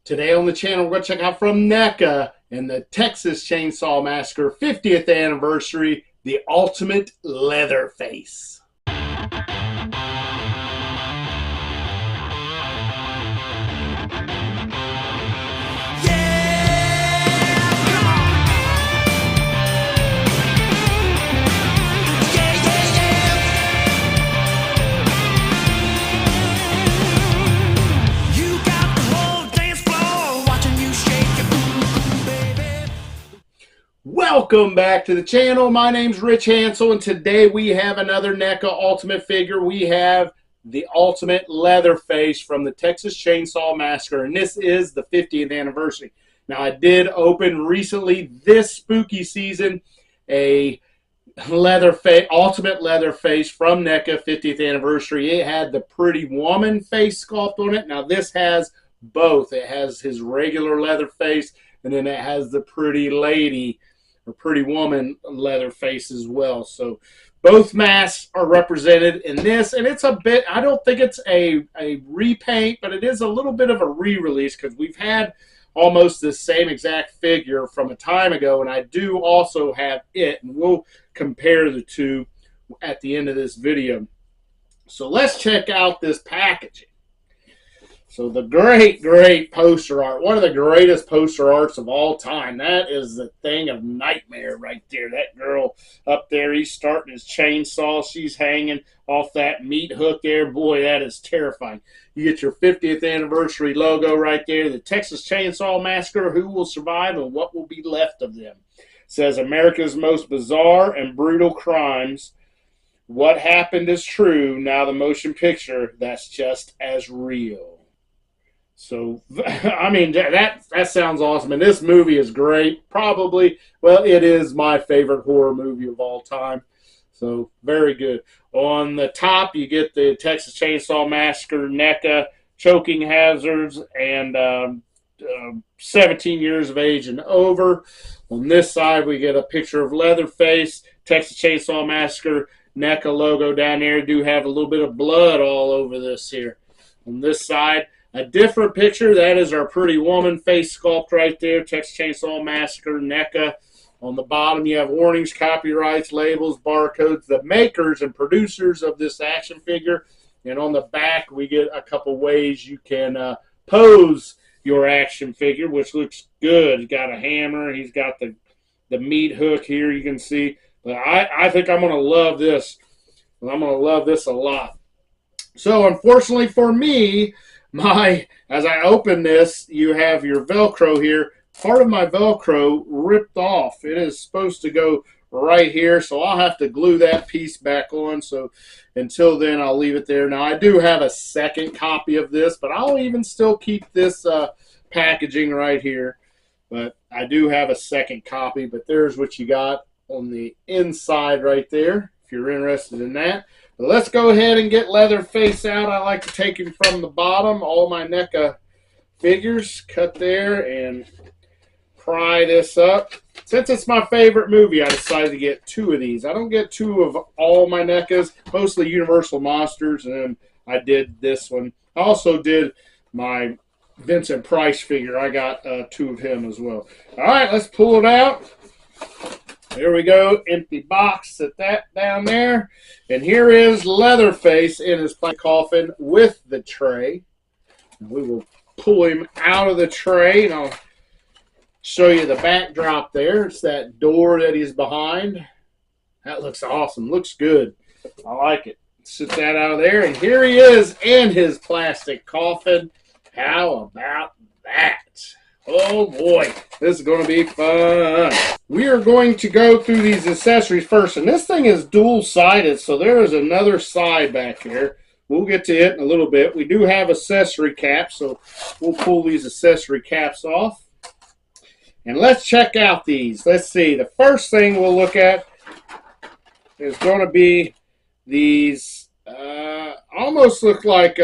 Today on the channel, we're going to check out from NECA and the Texas Chainsaw Massacre 50th anniversary, the ultimate Leatherface. Welcome back to the channel. My name's Rich Hansel, and today we have another NECA Ultimate figure. We have the Ultimate Leatherface from the Texas Chainsaw Massacre, and this is the 50th anniversary. Now, I did open recently this spooky season a Leatherface, Ultimate Leatherface from NECA 50th anniversary. It had the Pretty Woman face sculpt on it. Now, this has both. It has his regular Leatherface, and then it has the Pretty Lady or Pretty Woman Leatherface as well. So both masks are represented in this, and it's a bit, I don't think it's a repaint, but it is a little bit of a re-release because we've had almost the same exact figure from a time ago, and I do also have it, and we'll compare the two at the end of this video. So let's check out this packaging. So the great poster art, one of the greatest poster arts of all time. That is the thing of nightmare right there. That girl up there, he's starting his chainsaw. She's hanging off that meat hook there. Boy, that is terrifying. You get your 50th anniversary logo right there. The Texas Chainsaw Massacre, who will survive and what will be left of them. It says America's most bizarre and brutal crimes. What happened is true. Now the motion picture that's just as real. So, I mean, that sounds awesome. And this movie is great. Probably, well, it is my favorite horror movie of all time. So, very good. On the top, you get the Texas Chainsaw Massacre, NECA, choking hazards, and 17 years of age and over. On this side, we get a picture of Leatherface, Texas Chainsaw Massacre, NECA logo down there. Do have a little bit of blood all over this here. On this side, a different picture. That is our Pretty Woman face sculpt right there. Texas Chainsaw Massacre, NECA. On the bottom, you have warnings, copyrights, labels, barcodes, the makers and producers of this action figure. And on the back, we get a couple ways you can pose your action figure, which looks good. He's got a hammer. He's got the meat hook here, you can see. But I think I'm going to love this. I'm going to love this a lot. So, unfortunately for me, as I open this, you have your Velcro here. Part of my Velcro ripped off. It is supposed to go right here, so I'll have to glue that piece back on. So until then, I'll leave it there. Now, I do have a second copy of this, but I'll even still keep this packaging right here. But I do have a second copy, but there's what you got on the inside right there, if you're interested in that. Let's go ahead and get Leatherface out. I like to take him from the bottom. All my NECA figures cut there and pry this up. Since it's my favorite movie, I decided to get two of these. I don't get two of all my NECAs, mostly Universal Monsters, and then I did this one. I also did my Vincent Price figure. I got two of him as well. All right, let's pull it out. There we go, empty box, set that down there. And here is Leatherface in his coffin with the tray. And we will pull him out of the tray, and I'll show you the backdrop there. It's that door that he's behind. That looks awesome, looks good. I like it. Set that out of there, and here he is in his plastic coffin. How about that? Oh boy, this is going to be fun. We are going to go through these accessories first, and this thing is dual-sided, so there is another side back here. We'll get to it in a little bit. We do have accessory caps, so we'll pull these accessory caps off. And let's check out these. Let's see. The first thing we'll look at is going to be these, almost look like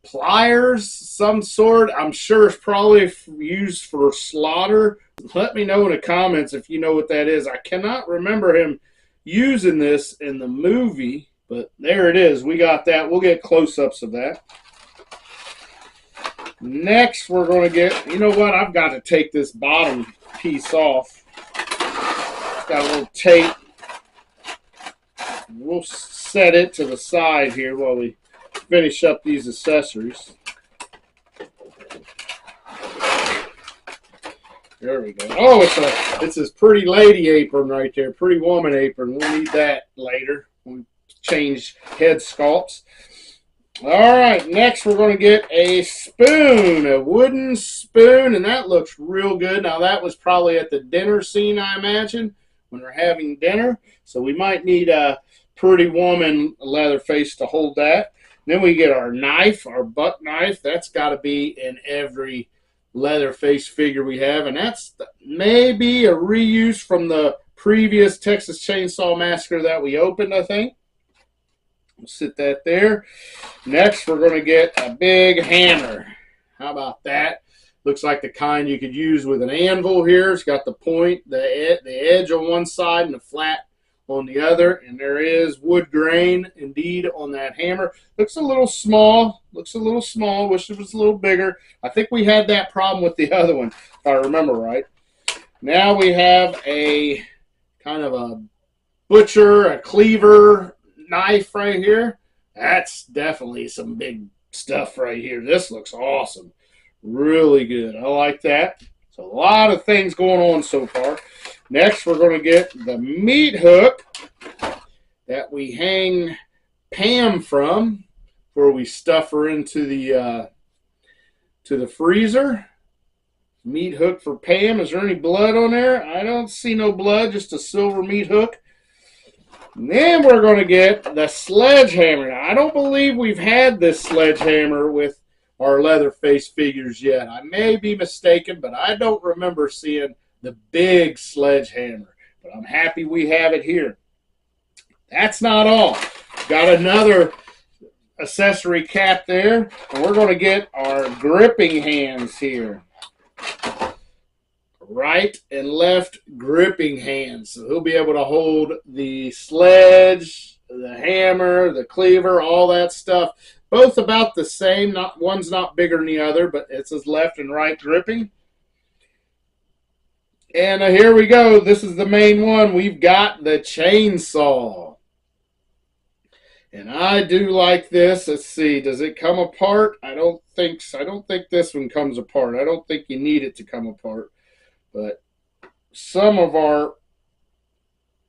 pliers, some sort. I'm sure it's probably used for slaughter. Let me know in the comments if you know what that is. I cannot remember him using this in the movie, but there it is. We got that. We'll get close-ups of that. Next, we're going to get, you know what, I've got to take this bottom piece off. It's got a little tape. We'll set it to the side here while we finish up these accessories. There we go. Oh, it's this pretty lady apron right there, pretty woman apron. We'll need that later when we change head sculpts. All right, next we're going to get a spoon, a wooden spoon, and that looks real good. Now, that was probably at the dinner scene, I imagine, when we're having dinner. So we might need a pretty woman Leatherface to hold that. Then we get our knife, our buck knife. That's got to be in every Leatherface figure we have, and that's maybe a reuse from the previous Texas Chainsaw Massacre that we opened, I think. We'll sit that there. Next, we're going to get a big hammer. How about that? Looks like the kind you could use with an anvil here. It's got the point, the edge on one side and the flat on the other. And there is wood grain, indeed, on that hammer. Looks a little small. Looks a little small. Wish it was a little bigger. I think we had that problem with the other one, if I remember right. Now we have a kind of a butcher, a cleaver knife right here. That's definitely some big stuff right here. This looks awesome. Really good. I like that. So a lot of things going on so far. Next, we're going to get the meat hook that we hang Pam from before we stuff her into the freezer. Meat hook for Pam. Is there any blood on there? I don't see no blood, just a silver meat hook. And then we're going to get the sledgehammer. Now, I don't believe we've had this sledgehammer with our Leatherface figures yet. I may be mistaken, but I don't remember seeing the big sledgehammer. But I'm happy we have it here. That's not all. Got another accessory cap there, and we're going to get our gripping hands here. Right and left gripping hands. So he'll be able to hold the sledge, the hammer, the cleaver, all that stuff. Both about the same. One's not bigger than the other, but it's his left and right gripping. And here we go. This is the main one. We've got the chainsaw. And I do like this. Let's see. Does it come apart? I don't think so. I don't think this one comes apart. I don't think you need it to come apart. But some of our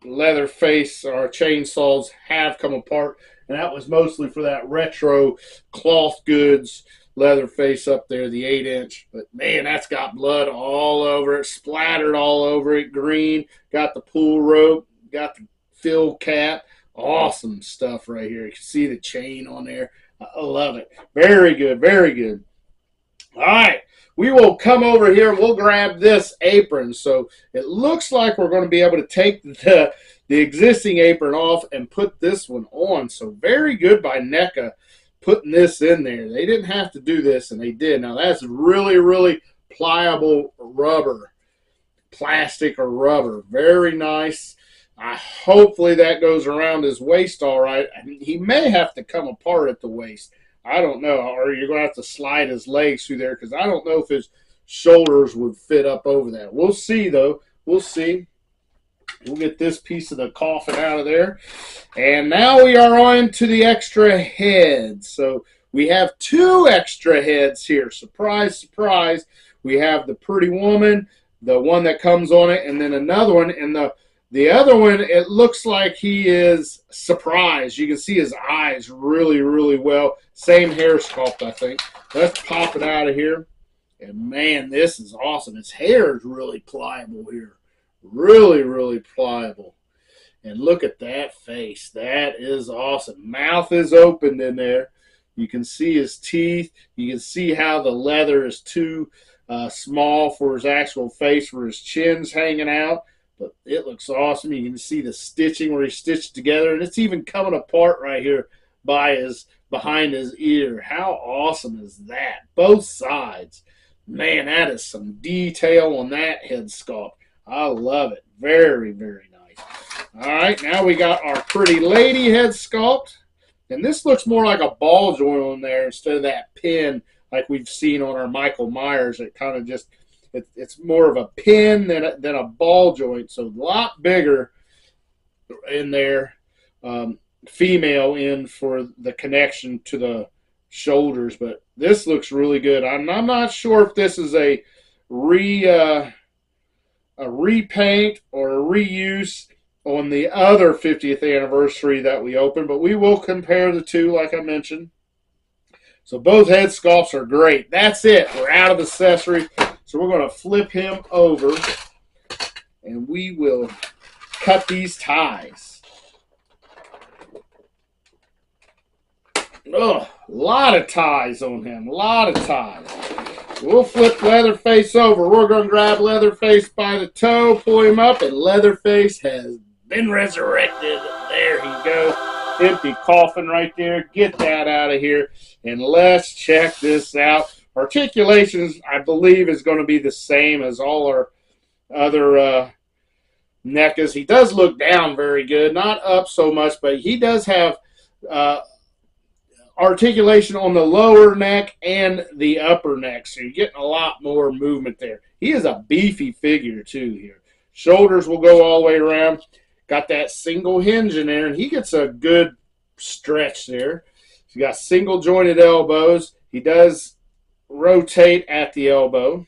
Leatherface, our chainsaws have come apart. And that was mostly for that retro cloth goods Leatherface up there, the 8-inch. But, man, that's got blood all over it, splattered all over it, green. Got the pull rope, got the fill cap. Awesome stuff right here. You can see the chain on there. I love it. Very good, very good. All right. We will come over here and we'll grab this apron. So it looks like we're going to be able to take the existing apron off and put this one on. So very good by NECA putting this in there. They didn't have to do this, and they did. Now that's really, really pliable rubber, plastic or rubber. Very nice. Hopefully that goes around his waist all right. He may have to come apart at the waist. I don't know, or you're going to have to slide his legs through there because I don't know if his shoulders would fit up over that. We'll see, though. We'll see. We'll get this piece of the coffin out of there. And now we are on to the extra heads. So we have 2 extra heads here. Surprise, surprise. We have the pretty woman, the one that comes on it, and then another one. And the other one, it looks like he is surprised. You can see his eyes really, really well. Same hair sculpt, I think. Let's pop it out of here. And, man, this is awesome. His hair is really pliable here. Really, really pliable. And look at that face. That is awesome. Mouth is opened in there. You can see his teeth. You can see how the leather is too small for his actual face, where his chin's hanging out. But it looks awesome. You can see the stitching where he's stitched together, and it's even coming apart right here behind his ear. How awesome is that? Both sides. Man, that is some detail on that head sculpt. I love it. Very, very nice. All right, now we got our pretty lady head sculpt. And this looks more like a ball joint on there instead of that pin like we've seen on our Michael Myers. It kind of just, it's more of a pin than a ball joint. So a lot bigger in there. Female in for the connection to the shoulders, but this looks really good. I'm not sure if this is a repaint or a reuse on the other 50th anniversary that we opened, but we will compare the two like I mentioned. So both head sculpts are great. That's it. We're out of accessories. So we're going to flip him over and we will cut these ties. Oh, a lot of ties on him. A lot of ties. We'll flip Leatherface over. We're going to grab Leatherface by the toe, pull him up, and Leatherface has been resurrected. There he goes. Empty coffin right there. Get that out of here. And let's check this out. Articulations, I believe, is going to be the same as all our other NECA'S. He does look down very good. Not up so much, but he does have articulation on the lower neck and the upper neck. So you're getting a lot more movement there. He is a beefy figure, too, here. Shoulders will go all the way around. Got that single hinge in there, and he gets a good stretch there. He's got single jointed elbows. He does rotate at the elbow.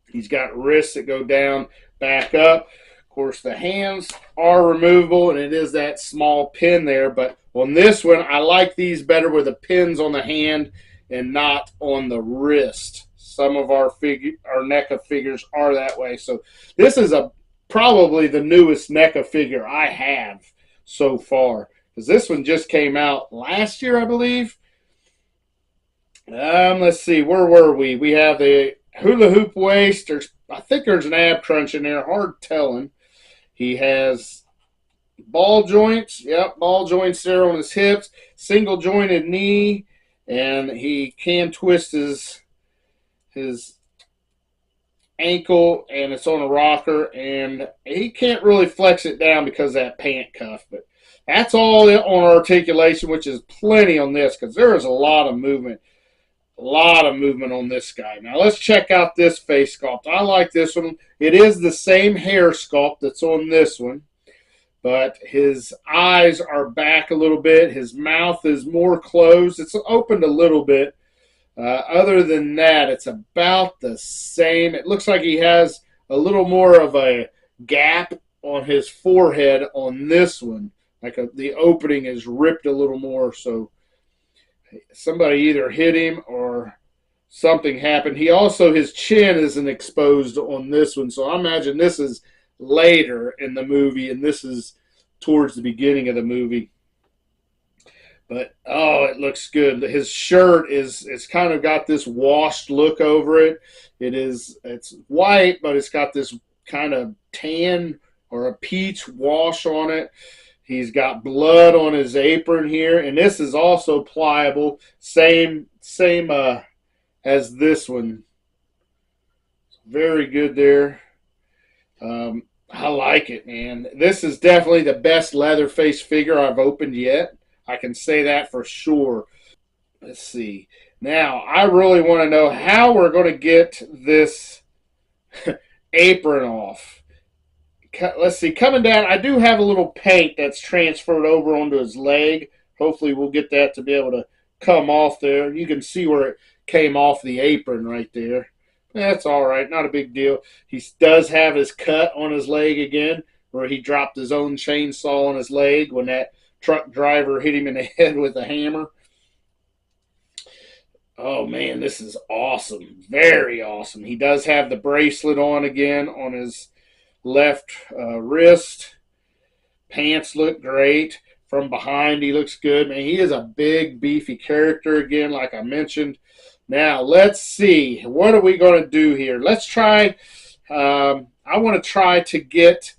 He's got wrists that go down, back up. Of course, the hands are removable, and it is that small pin there. But on this one, I like these better with the pins on the hand and not on the wrist. Some of our NECA figures are that way. So this is probably the newest NECA figure I have so far, because this one just came out last year, I believe. Let's see, where were we? We have the hula hoop waist. I think there's an ab crunch in there. Hard telling. He has ball joints. Yep, ball joints there on his hips. Single jointed knee, and he can twist his ankle, and it's on a rocker, and he can't really flex it down because of that pant cuff. But that's all on articulation, which is plenty on this, because there is a lot of movement. A lot of movement on this guy. Now let's check out this face sculpt. I like this one. It is the same hair sculpt that's on this one, but his eyes are back a little bit. His mouth is more closed. It's opened a little bit. Other than that, it's about the same. It looks like he has a little more of a gap on his forehead on this one. Like the opening is ripped a little more, so somebody either hit him or something happened. He also, his chin isn't exposed on this one, so I imagine this is later in the movie, and this is towards the beginning of the movie. But, oh, it looks good. His shirt it's kind of got this washed look over it. It's white, but it's got this kind of tan or a peach wash on it. He's got blood on his apron here, and this is also pliable, same as this one. Very good there. I like it, man. This is definitely the best Leatherface figure I've opened yet. I can say that for sure. Let's see. Now, I really want to know how we're going to get this apron off. Let's see. Coming down, I do have a little paint that's transferred over onto his leg. Hopefully, we'll get that to be able to come off there. You can see where it came off the apron right there. That's all right. Not a big deal. He does have his cut on his leg again, where he dropped his own chainsaw on his leg when that truck driver hit him in the head with a hammer. Oh, man, this is awesome. Very awesome. He does have the bracelet on again on his left wrist. Pants look great. From behind, he looks good. Man, he is a big, beefy character again, like I mentioned. Now, let's see. What are we going to do here? Let's try. I want to try to get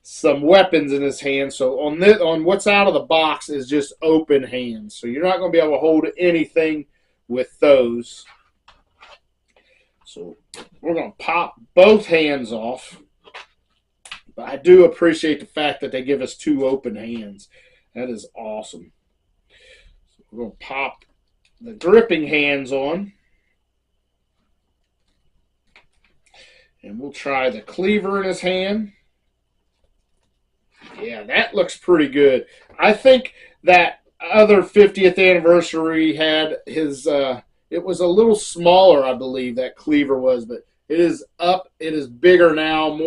some weapons in his hand. So on what's out of the box is just open hands. So you're not going to be able to hold anything with those. So we're going to pop both hands off. But I do appreciate the fact that they give us two open hands. That is awesome. So we're going to pop the gripping hands on. And we'll try the cleaver in his hand. Yeah, that looks pretty good. I think that other 50th anniversary had his, it was a little smaller, I believe, that cleaver was, but it is up. It is bigger now,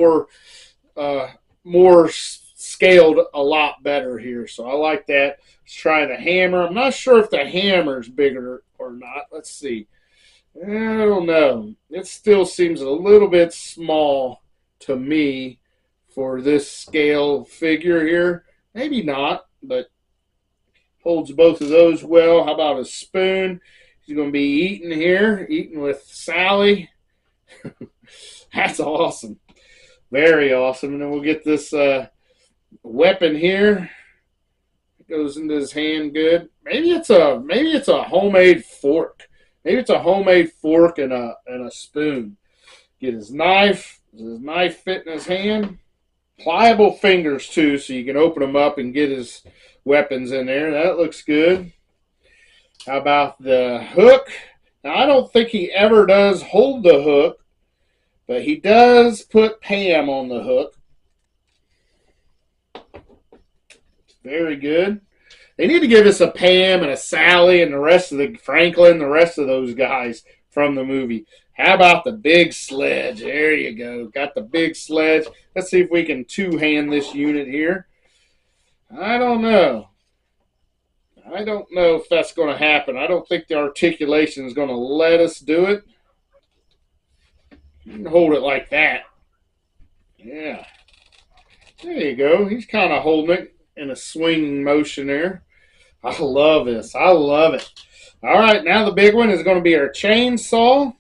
uh, more scaled a lot better here. So I like that. Let's try the hammer. I'm not sure if the hammer is bigger or not. Let's see. I don't know. It still seems a little bit small to me for this scale figure here. Maybe not, but holds both of those well. How about a spoon? He's going to be eating here, eating with Sally. That's awesome. Very awesome. And then we'll get this weapon here. It goes into his hand good. Maybe it's a homemade fork. Maybe it's a homemade fork and a spoon. Get his knife. Does his knife fit in his hand? Pliable fingers too, so you can open them up and get his weapons in there. That looks good. How about the hook? Now I don't think he ever does hold the hook, but he does put Pam on the hook. Very good. They need to give us a Pam and a Sally and the rest of the Franklin, the rest of those guys from the movie. How about the big sledge? There you go. Got the big sledge. Let's see if we can two-hand this unit here. I don't know. I don't know if that's going to happen. I don't think the articulation is going to let us do it. You can hold it like that. Yeah. There you go. He's kind of holding it in a swinging motion there. I love this. I love it. All right, now the big one is going to be our chainsaw.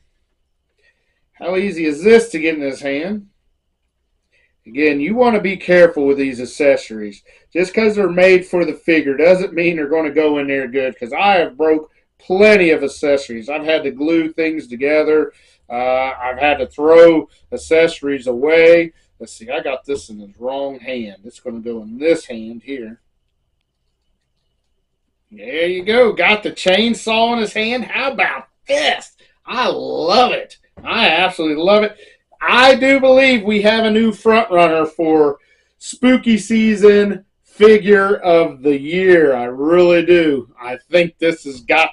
How easy is this to get in his hand? Again, you want to be careful with these accessories. Just because they're made for the figure doesn't mean they're going to go in there good, because I have broke plenty of accessories. I've had to glue things together. I've had to throw accessories away. Let's see, I got this in the wrong hand. It's going to go in this hand here. There you go. Got the chainsaw in his hand. How about this? I love it. I absolutely love it. I do believe we have a new front runner for spooky season figure of the year. I really do. I think this has got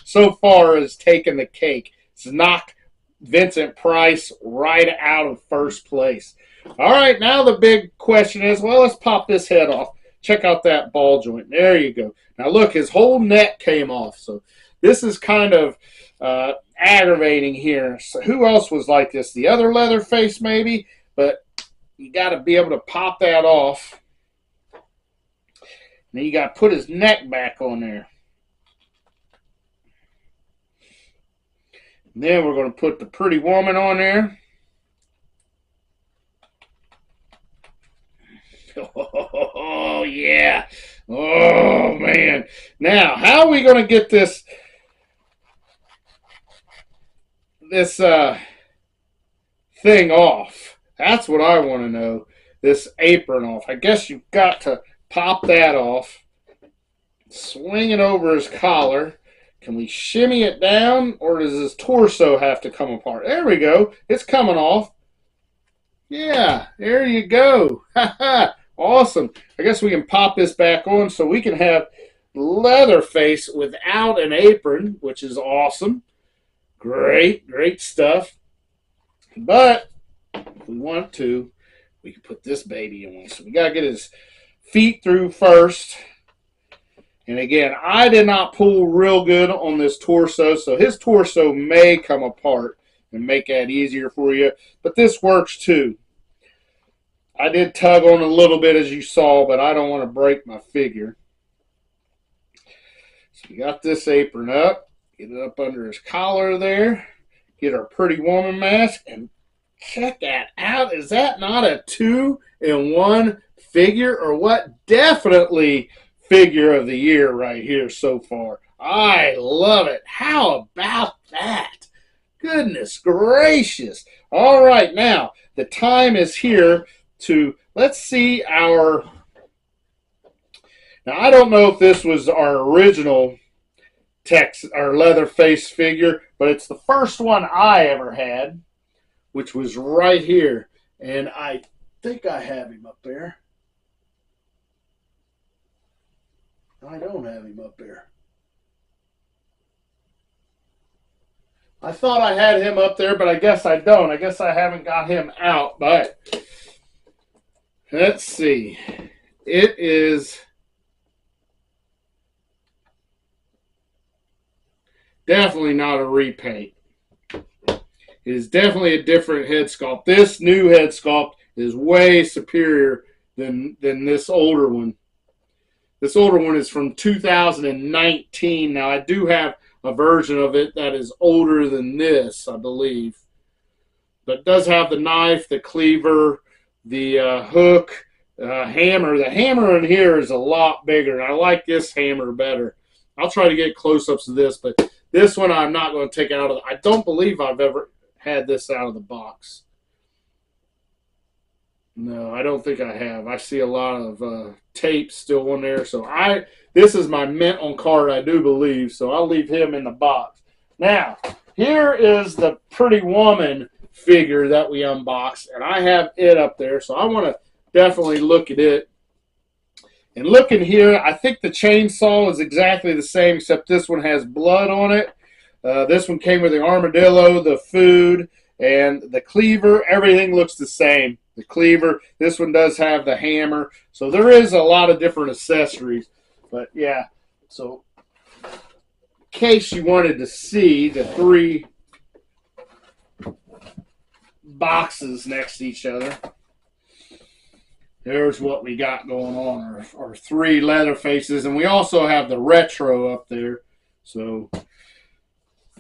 so far has taken the cake. It's knocked Vincent Price right out of first place. All right, now the big question is, well, let's pop this head off. Check out that ball joint. There you go. Now, look, his whole neck came off. So this is kind of aggravating here. So who else was like this? The other Leatherface, maybe? But you got to be able to pop that off. And then you got to put his neck back on there. And then we're going to put the pretty woman on there. Oh, yeah. Oh, man. Now, how are we going to get this thing off? That's what I want to know. This apron off. I guess you've got to pop that off. Swing it over his collar. Can we shimmy it down, or does his torso have to come apart? There we go. It's coming off. Yeah, there you go. Awesome. I guess we can pop this back on so we can have Leatherface without an apron, which is awesome. Great, great stuff. But if we want to, we can put this baby on. So we got to get his feet through first. And again, I did not pull real good on this torso, so his torso may come apart and make that easier for you. But this works too. I did tug on a little bit, as you saw, but I don't want to break my figure. So we got this apron up. Get it up under his collar there. Get our pretty woman mask. And check that out. Is that not a 2-in-1 figure, or what? Definitely figure of the year right here so far. I love it. How about that? Goodness gracious. All right, now the time is here to, let's see our, now I don't know if this was our original our Leatherface figure, but it's the first one I ever had. which was right here. And I think I have him up there. I don't have him up there. I thought I had him up there, but I guess I don't. I guess I haven't got him out. But let's see. It is definitely not a repaint. It is definitely a different head sculpt. This new head sculpt is way superior than this older one. This older one is from 2019. Now, I do have a version of it that is older than this, I believe. But it does have the knife, the cleaver, the hook, hammer. The hammer in here is a lot bigger, and I like this hammer better. I'll try to get close-ups of this, but this one I'm not going to take out of I don't believe I've ever had this out of the box. No, I don't think I have. I see a lot of tape still on there. So this is my mint on card, I do believe. So I'll leave him in the box. Now, here is the Pretty Woman figure that we unboxed, and I have it up there. So I want to definitely look at it. And looking here, I think the chainsaw is exactly the same, except this one has blood on it. This one came with the armadillo, the food, and the cleaver. Everything looks the same. The cleaver. This one does have the hammer. So there is a lot of different accessories. But yeah, so in case you wanted to see the 3 boxes next to each other, there's what we got going on, our 3 Leatherfaces. And we also have the retro up there. So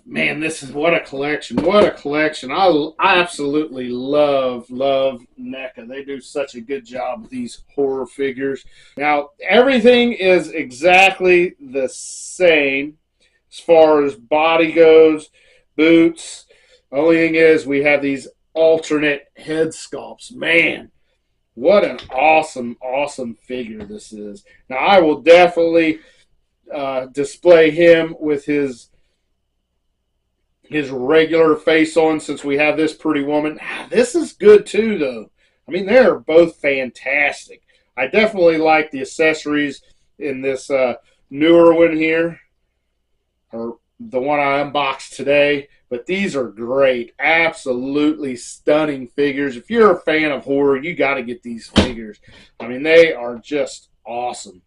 man, this is what a collection. What a collection. I absolutely love NECA. They do such a good job with these horror figures. Now, everything is exactly the same as far as body goes, boots. Only thing is we have these alternate head sculpts. Man, what an awesome, awesome figure this is. Now, I will definitely display him with his regular face on, since we have this Pretty Woman. This is good too, though. I mean, they're both fantastic. I definitely like the accessories in this newer one here, or the one I unboxed today. But these are great. Absolutely stunning figures. If you're a fan of horror, you got to get these figures. I mean, they are just awesome.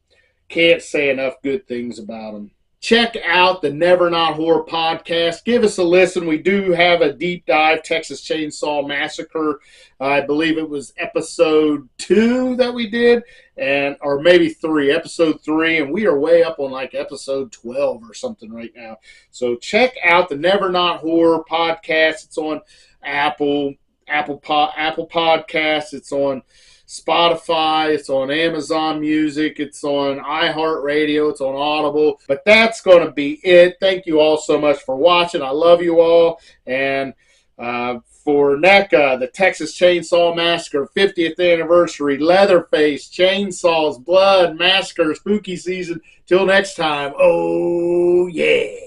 Can't say enough good things about them. Check out the Never Not Horror podcast. Give us a listen. We do have a deep dive Texas Chainsaw Massacre. I believe it was episode 2 that we did, or maybe 3, episode 3, and we are way up on like episode 12 or something right now. So check out the Never Not Horror podcast. It's on Apple Podcasts. It's on Spotify, it's on Amazon Music, it's on iHeartRadio, it's on Audible. But that's going to be it. Thank you all so much for watching. I love you all. And for NECA, the Texas Chainsaw Massacre 50th anniversary, Leatherface, chainsaws, blood, massacre, spooky season. Till next time, oh yeah.